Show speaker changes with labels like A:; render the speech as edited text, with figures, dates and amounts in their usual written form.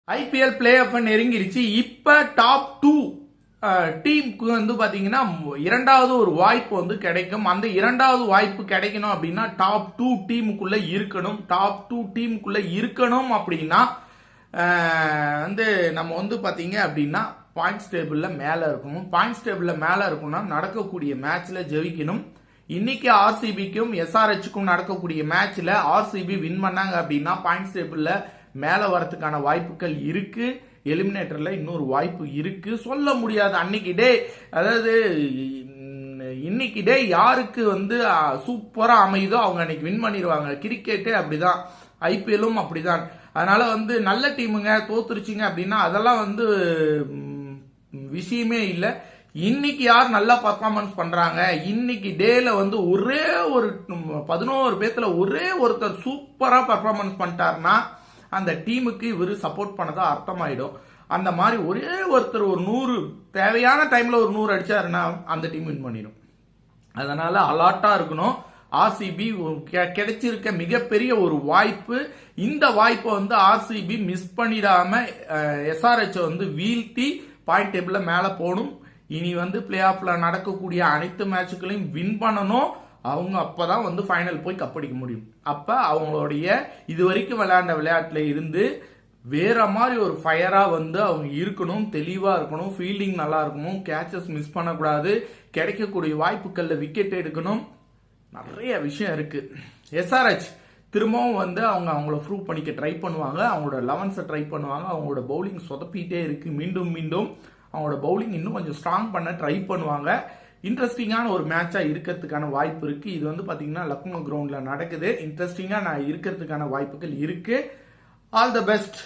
A: IPL play off நெருங்கிருச்சு. இப்ப top 2 டீமுக்கு வந்து பாத்தீங்கன்னா இரண்டாவது ஒரு வாய்ப்பு வந்து கிடைக்கும். அந்த இரண்டாவது வாய்ப்பு கிடைக்கணும் அப்படின்னா டாப் 2 டீமுக்குள்ள இருக்கணும். டாப் 2 டீமுக்குள்ள இருக்கணும் அப்படின்னா வந்து நம்ம வந்து பாத்தீங்க அப்படின்னா பாயிண்ட்ஸ் டேபிள்ல மேல இருக்கணும். பாயிண்ட்ஸ் டேபிள்ல மேல இருக்கணும்னா நடக்கக்கூடிய மேட்ச்ல ஜெயிக்கணும். இன்னைக்கு ஆர்சிபிக்கும் எஸ்ஆர்ஹெச்சுக்கும் நடக்கக்கூடிய மேட்ச்ல ஆர்சிபி வின் பண்ணாங்க அப்படின்னா பாயிண்ட்ஸ் டேபிள்ல மேல வரதுக்கான வாய்ப்புகள் இருக்கு. எலிமினேட்டர்ல இன்னொரு வாய்ப்பு இருக்கு. சொல்ல முடியாது அன்னைக்கு டே, அதாவது இன்னைக்கு டே யாருக்கு வந்து சூப்பரா அமையுதோ அவங்க அன்னைக்கு வின் பண்ணிடுவாங்க. கிரிக்கெட்டே அப்படிதான், ஐபிஎல்லும் அப்படிதான். அதனால வந்து நல்ல டீமுங்க தோத்துருச்சிங்க அப்படின்னா அதெல்லாம் வந்து விஷயமே இல்லை. இன்னைக்கு யார் நல்லா பர்ஃபார்மன்ஸ் பண்றாங்க, இன்னைக்கு டேல வந்து ஒரே ஒரு 11 பேத்துல ஒரே ஒருத்தர் சூப்பரா பர்ஃபார்மன்ஸ் பண்ணிட்டாருன்னா அந்த டீமுக்கு இவரு சப்போர்ட் பண்ணதா அர்த்தமாயிடும். அந்த மாதிரி ஒரே ஒருத்தர் ஒரு 100 தேவையான டைம்ல ஒரு 100 அடிச்சாருன்னா அந்த டீம் வின் பண்ணிடும். அதனால அலர்ட்டா இருக்கணும். ஆர்சிபி கிடைச்சிருக்க மிகப்பெரிய ஒரு வாய்ப்பு. இந்த வாய்ப்பை வந்து ஆர்சிபி மிஸ் பண்ணிடாம எஸ்ஆர்ஹெச் வந்து வீழ்த்தி பாயிண்ட் டேபிள்ல மேல போகணும். இனி வந்து பிளே ஆஃப்ல நடக்கக்கூடிய அனைத்து மேட்சுகளையும் வின் பண்ணணும். அவங்க அப்பதான் வந்து ஃபைனல் போய் கப்படிக்க முடியும். அப்ப அவங்களுடைய இதுவரைக்கும் விளையாண்ட விளையாட்டுல இருந்து வேற மாதிரி ஒரு ஃபயரா வந்து அவங்க இருக்கணும், தெளிவா இருக்கணும், ஃபீல்டிங் நல்லா இருக்கணும், கேச்சஸ் மிஸ் பண்ணக்கூடாது, கிடைக்கக்கூடிய வாய்ப்புகள்ல விக்கெட் எடுக்கணும். நிறைய விஷயம் இருக்கு. எஸ்ஆர்ஹெச் திரும்பவும் வந்து அவங்கள ப்ரூவ் பண்ணிக்க ட்ரை பண்ணுவாங்க. அவங்களோட 11 ட்ரை பண்ணுவாங்க. அவங்களோட பவுலிங் சொதப்பிட்டே இருக்கு. மீண்டும் மீண்டும் அவங்களோட பவுலிங் இன்னும் கொஞ்சம் ஸ்ட்ராங் பண்ண ட்ரை பண்ணுவாங்க. இன்ட்ரெஸ்டிங்கான ஒரு மேட்சா இருக்கிறதுக்கான வாய்ப்பு இருக்கு. இது வந்து பாத்தீங்கன்னா லக்னோ கிரவுண்ட்ல நடக்குது. இன்ட்ரெஸ்டிங்கா இருக்கிறதுக்கான வாய்ப்புகள் இருக்கு. All the best.